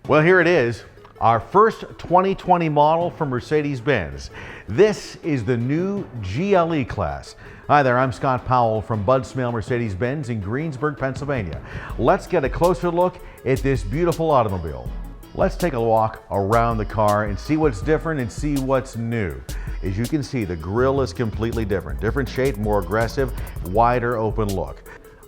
Well, here it is, our first 2020 model from Mercedes-Benz. This is the new GLE class. Hi there, I'm Scott Powell from Bud Smail Mercedes-Benz in Greensburg, Pennsylvania. Let's get a closer look at this beautiful automobile. Let's take a walk around the car and see what's different and see what's new. As you can see, the grille is completely different. Different shape, more aggressive, wider open look.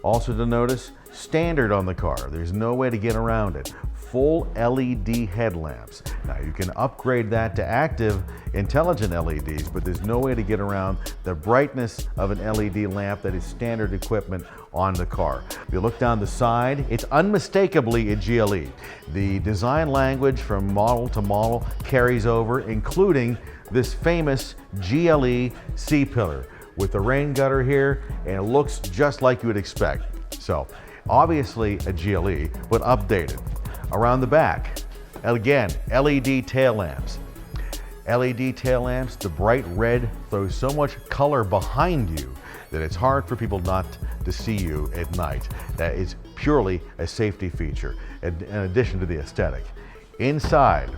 Also to notice, standard on the car. There's no way to get around it. Full LED headlamps. Now you can upgrade that to active intelligent LEDs, but there's no way to get around the brightness of an LED lamp that is standard equipment on the car. If you look down the side, it's unmistakably a GLE. The design language from model to model carries over, including this famous GLE C-pillar with the rain gutter here, and it looks just like you would expect. So obviously a GLE, but updated. Around the back, again, LED tail lamps. LED tail lamps, the bright red throws so much color behind you that it's hard for people not to see you at night. That is purely a safety feature, in addition to the aesthetic. Inside,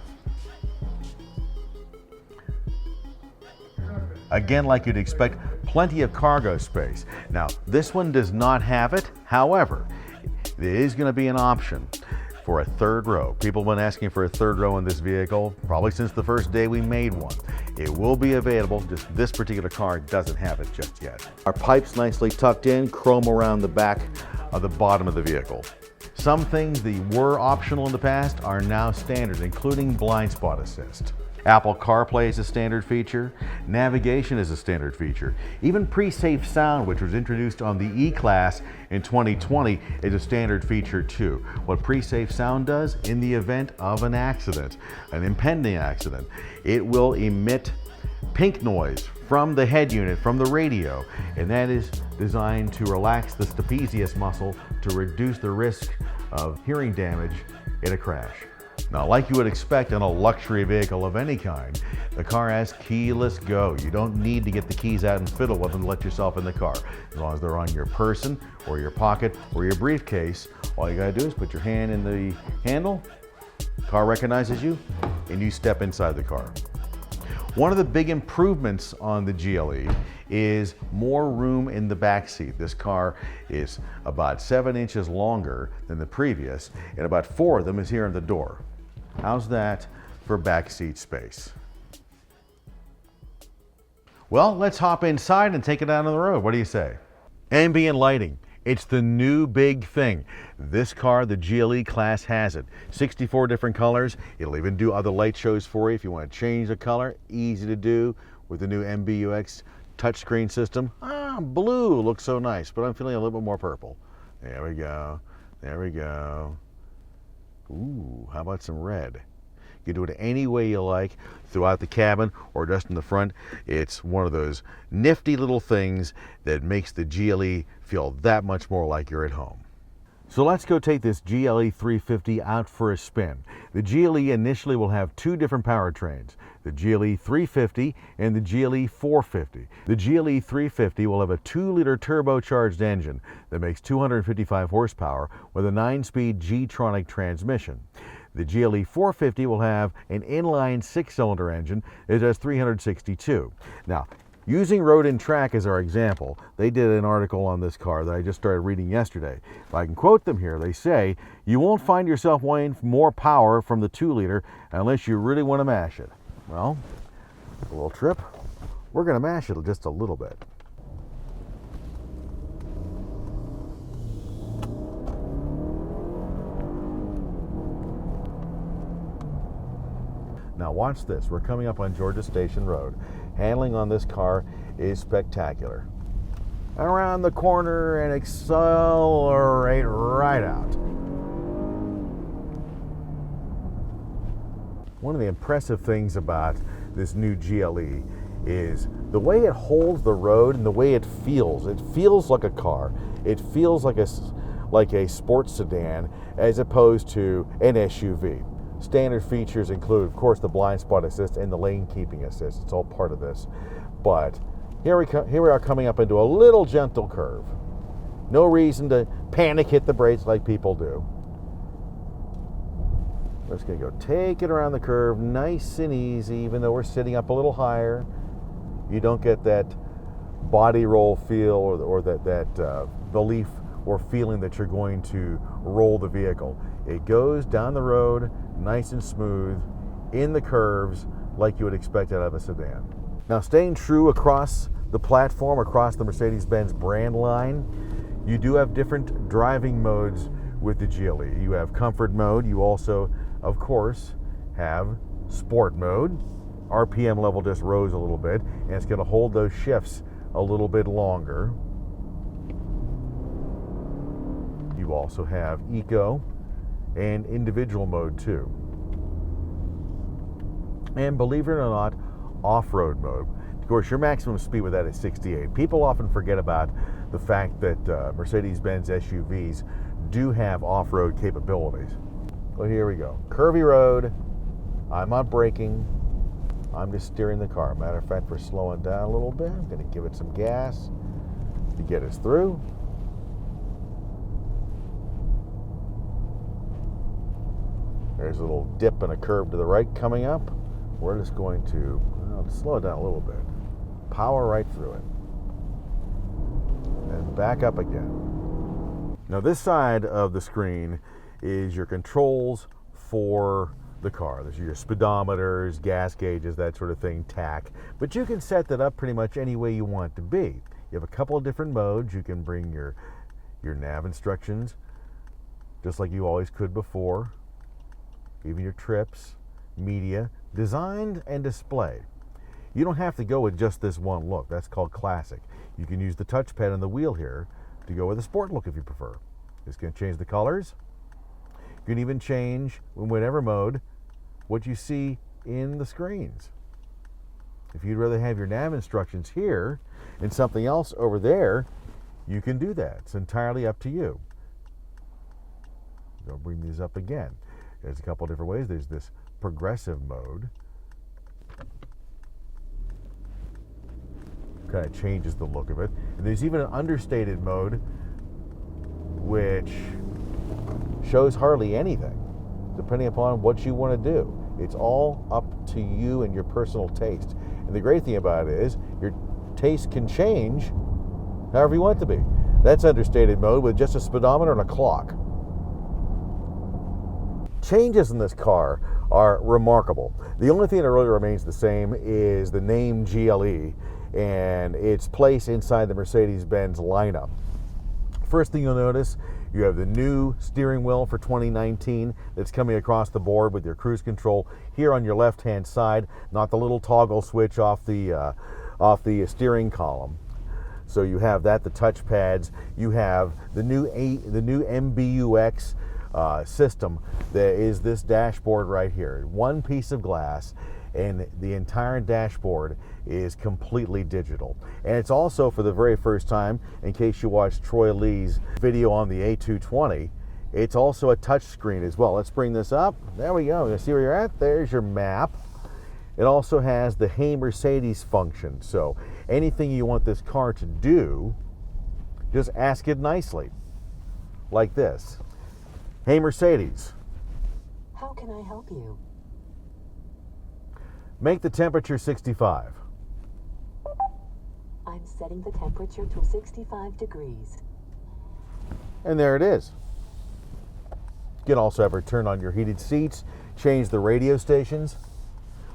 again, like you'd expect, plenty of cargo space. Now, this one does not have it. However, there is going to be an option for a third row. People have been asking for a third row in this vehicle probably since the first day we made one. It will be available, just this particular car doesn't have it just yet. Our pipes nicely tucked in, chrome around the back of the bottom of the vehicle. Some things that were optional in the past are now standard, including blind spot assist. Apple CarPlay is a standard feature. Navigation is a standard feature. Even pre-safe sound, which was introduced on the E-Class in 2020, is a standard feature too. What pre-safe sound does, in the event of an accident, an impending accident, it will emit pink noise from the head unit, from the radio, and that is designed to relax the trapezius muscle to reduce the risk of hearing damage in a crash. Now, like you would expect in a luxury vehicle of any kind, the car has keyless go. You don't need to get the keys out and fiddle with them to let yourself in the car. As long as they're on your person or your pocket or your briefcase, all you gotta do is put your hand in the handle, the car recognizes you, and you step inside the car. One of the big improvements on the GLE is more room in the back seat. This car is about 7 inches longer than the previous, and about 4 of them is here in the door. How's that for back seat space? Well, let's hop inside and take it out on the road. What do you say? Ambient lighting. It's the new big thing. This car, the GLE class, has it. 64 different colors. It'll even do other light shows for you if you want to change the color. Easy to do with the new MBUX touchscreen system. Blue looks so nice, but I'm feeling a little bit more purple. There we go. There we go. Ooh, how about some red? You can do it any way you like throughout the cabin or just in the front. It's one of those nifty little things that makes the GLE feel that much more like you're at home. So let's go take this GLE 350 out for a spin. The GLE initially will have 2 different powertrains, the GLE 350 and the GLE 450. The GLE 350 will have a 2-liter turbocharged engine that makes 255 horsepower with a 9-speed G-tronic transmission. The GLE 450 will have an inline 6-cylinder engine that does 362. Now, using Road and Track as our example, they did an article on this car that I just started reading yesterday. If I can quote them here, they say, "You won't find yourself wanting more power from the 2-liter unless you really want to mash it." Well, a little trip, we're going to mash it just a little bit. Now watch this, we're coming up on Georgia Station Road. Handling on this car is spectacular. Around the corner and accelerate right out. One of the impressive things about this new GLE is the way it holds the road and the way it feels. It feels like a car. It feels like a sports sedan as opposed to an SUV. Standard features include, of course, the blind spot assist and the lane keeping assist. It's all part of this. But here we are coming up into a little gentle curve. No reason to panic hit the brakes like people do. We're just going to go take it around the curve nice and easy, even though we're sitting up a little higher. You don't get that body roll feel or that belief or feeling that you're going to roll the vehicle. It goes down the road nice and smooth in the curves like you would expect out of a sedan. Now, staying true across the platform, across the Mercedes-Benz brand line, you do have different driving modes with the GLE. You have comfort mode. You also, of course, have sport mode. RPM level just rose a little bit, and it's going to hold those shifts a little bit longer. You also have eco and individual mode too. And believe it or not, off-road mode. Of course, your maximum speed with that is 68. People often forget about the fact that Mercedes-Benz SUVs do have off-road capabilities. Well, here we go. Curvy road. I'm not braking. I'm just steering the car. Matter of fact, we're slowing down a little bit. I'm going to give it some gas to get us through. There's a little dip and a curve to the right coming up. We're just going to slow it down a little bit. Power right through it. And back up again. Now, this side of the screen is your controls for the car. There's your speedometers, gas gauges, that sort of thing, tach. But you can set that up pretty much any way you want it to be. You have a couple of different modes. You can bring your nav instructions, just like you always could before. Even your trips, media, designed and displayed. You don't have to go with just this one look. That's called classic. You can use the touchpad and the wheel here to go with a sport look if you prefer. It's going to change the colors. You can even change, in whatever mode, what you see in the screens. If you'd rather have your nav instructions here and something else over there, you can do that. It's entirely up to you. I'll bring these up again. There's a couple different ways. There's this progressive mode. Kind of changes the look of it. And there's even an understated mode, which shows hardly anything, depending upon what you want to do. It's all up to you and your personal taste. And the great thing about it is your taste can change however you want it to be. That's understated mode with just a speedometer and a clock. Changes in this car are remarkable. The only thing that really remains the same is the name GLE and its place inside the Mercedes-Benz lineup. First thing you'll notice, you have the new steering wheel for 2019 that's coming across the board with your cruise control here on your left-hand side, not the little toggle switch off the steering column. So you have that, the touch pads. You have the new MBUX system. There is this dashboard right here. One piece of glass, and the entire dashboard is completely digital. And it's also, for the very first time, in case you watched Troy Lee's video on the A220, it's also a touch screen as well. Let's bring this up. There we go. You see where you're at? There's your map. It also has the Hey Mercedes function. So anything you want this car to do, just ask it nicely, like this. Hey Mercedes. How can I help you? Make the temperature 65. I'm setting the temperature to 65 degrees. And there it is. You can also have her turn on your heated seats, change the radio stations.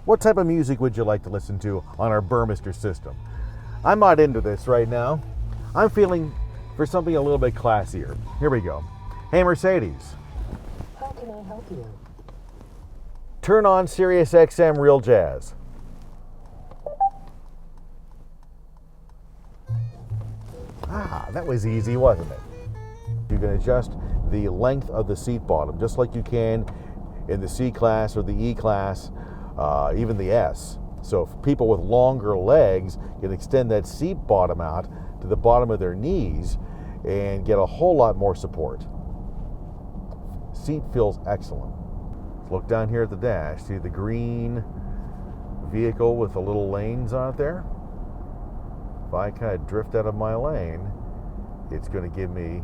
What type of music would you like to listen to on our Burmester system? I'm not into this right now. I'm feeling for something a little bit classier. Here we go. Hey Mercedes. How can I help you? Turn on Sirius XM Real Jazz. Ah, that was easy, wasn't it? You can adjust the length of the seat bottom, just like you can in the C-Class or the E-Class, even the S. So if people with longer legs can extend that seat bottom out to the bottom of their knees and get a whole lot more support. Seat feels excellent. Look down here at the dash. See the green vehicle with the little lanes on it there? If I kind of drift out of my lane, it's going to give me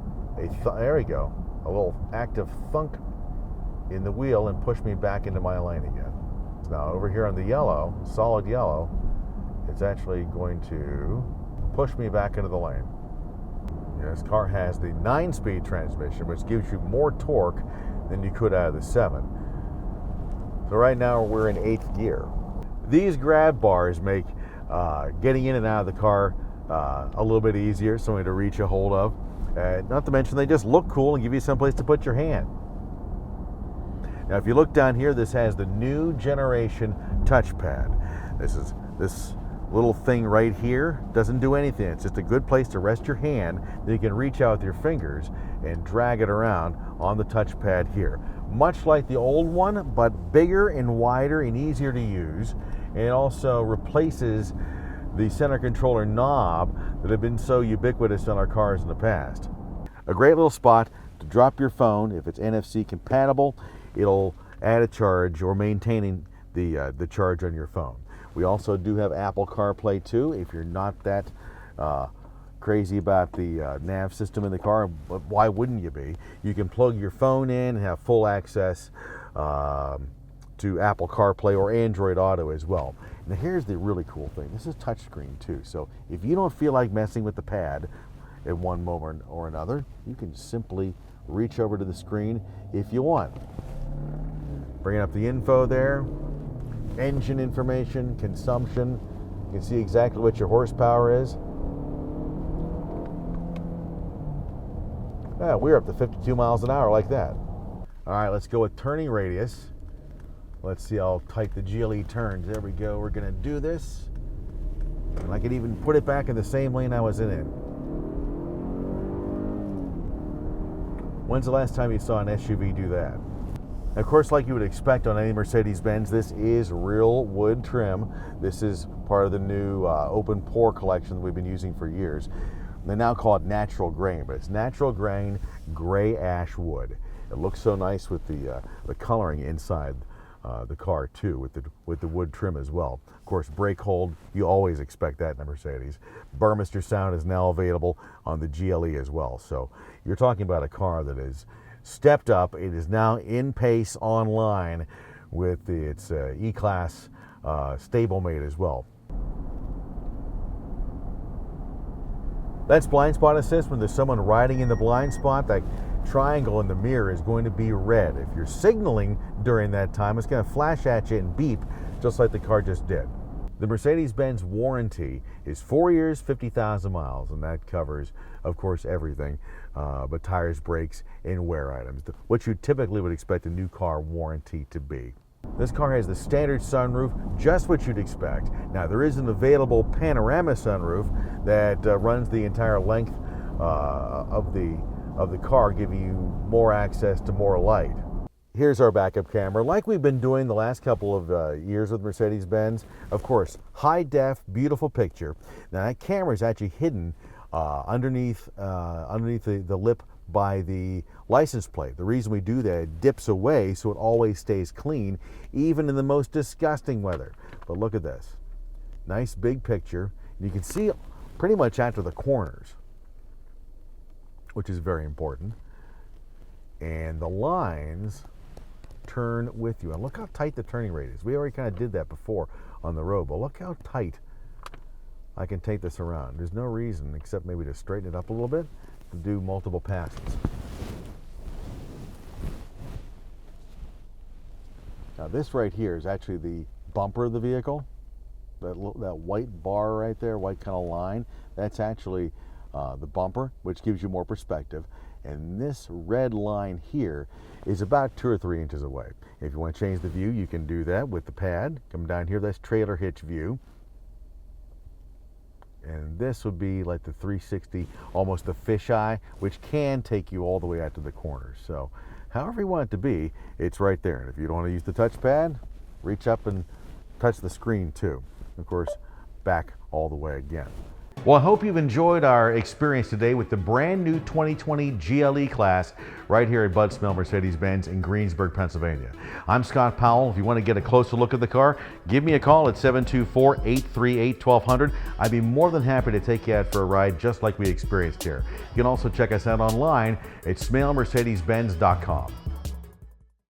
there we go, a little active thunk in the wheel and push me back into my lane again. Now over here on the yellow, solid yellow, it's actually going to push me back into the lane. This car has the 9-speed transmission, which gives you more torque than you could out of the 7. So right now we're in 8th gear. These grab bars make getting in and out of the car a little bit easier, something to reach a hold of. Not to mention they just look cool and give you someplace to put your hand. Now if you look down here, this has the new generation touchpad. This little thing right here doesn't do anything. It's just a good place to rest your hand that you can reach out with your fingers and drag it around on the touchpad here. Much like the old one, but bigger and wider and easier to use. And it also replaces the center controller knob that have been so ubiquitous on our cars in the past. A great little spot to drop your phone. If it's NFC compatible, it'll add a charge or maintaining the charge on your phone. We also do have Apple CarPlay too. If you're not that crazy about the nav system in the car, but why wouldn't you be? You can plug your phone in and have full access to Apple CarPlay or Android Auto as well. Now here's the really cool thing. This is touchscreen too. So if you don't feel like messing with the pad at one moment or another, you can simply reach over to the screen if you want. Bringing up the info there. Engine information, consumption. You can see exactly what your horsepower is. Yeah, we're up to 52 miles an hour like that. All right, let's go with turning radius. Let's see how tight the GLE turns. There we go. We're going to do this. And I can even put it back in the same lane I was in. When's the last time you saw an SUV do that? Of course, like you would expect on any Mercedes-Benz, this is real wood trim. This is part of the new open pore collection that we've been using for years. They now call it natural grain, but it's natural grain gray ash wood. It looks so nice with the coloring inside the car too, with the wood trim as well. Of course, brake hold, you always expect that in a Mercedes. Burmester sound is now available on the GLE as well. So you're talking about a car that is stepped up. It is now in pace online with its E-Class stablemate as well. That's blind spot assist. When there's someone riding in the blind spot, that triangle in the mirror is going to be red. If you're signaling during that time, it's going to flash at you and beep just like the car just did. The Mercedes-Benz warranty is 4 years, 50,000 miles, and that covers, of course, everything but tires, brakes, and wear items, what you typically would expect a new car warranty to be. This car has the standard sunroof, just what you'd expect. Now, there is an available panorama sunroof that runs the entire length of the car, giving you more access to more light. Here's our backup camera, like we've been doing the last couple of years with Mercedes-Benz. Of course, high def, beautiful picture. Now that camera is actually hidden underneath the lip by the license plate. The reason we do that, it dips away so it always stays clean, even in the most disgusting weather. But look at this. Nice big picture. You can see pretty much out to the corners, which is very important. And the lines turn with you. And look how tight the turning rate is. We already kind of did that before on the road, but look how tight I can take this around. There's no reason except maybe to straighten it up a little bit to do multiple passes. Now this right here is actually the bumper of the vehicle. That white bar right there, white kind of line, that's actually the bumper, which gives you more perspective. And this red line here is about 2 or 3 inches away. If you want to change the view, you can do that with the pad. Come down here, that's trailer hitch view. And this would be like the 360, almost the fisheye, which can take you all the way out to the corners. So however you want it to be, it's right there. And if you don't want to use the touchpad, reach up and touch the screen too. Of course, back all the way again. Well, I hope you've enjoyed our experience today with the brand new 2020 GLE class right here at Bud Smail Mercedes-Benz in Greensburg, Pennsylvania. I'm Scott Powell. If you want to get a closer look at the car, give me a call at 724-838-1200. I'd be more than happy to take you out for a ride just like we experienced here. You can also check us out online at smailmercedesbenz.com.